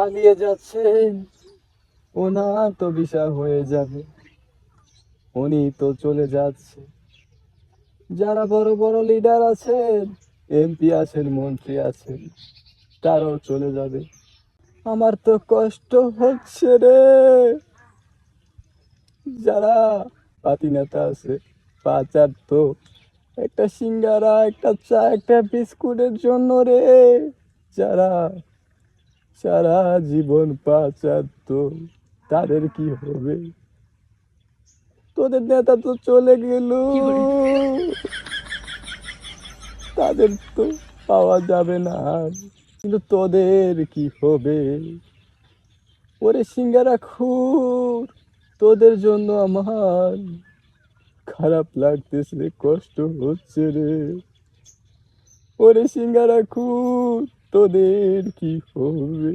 পালিয়ে যাচ্ছেন, ওনার তো ভিসা হয়ে যাবে, উনি তো চলে যাচ্ছে। যারা বড় বড় লিডার আছেন, এমপি আছেন, মন্ত্রী আছেন, তারাও চলে যাবে। আমার তো কষ্ট হচ্ছে রে। যারা পাতি নেতা আছে, পাচার তো একটা সিঙ্গারা, একটা চা, একটা বিস্কুটের জন্য রে। যারা সারা জীবন পাচার তো, তাদের কি হবে? তোদের নেতা তো চলে গেল, তাদের তো পাওয়া যাবে না আর। কিন্তু তোদের কি হবে? ওরে সিঙ্গারা খুর, তোদের জন্য আমার খারাপ লাগতেছে রে, কষ্ট হচ্ছে রে। ওরে সিঙ্গারা খুর, তোদের কি হবে?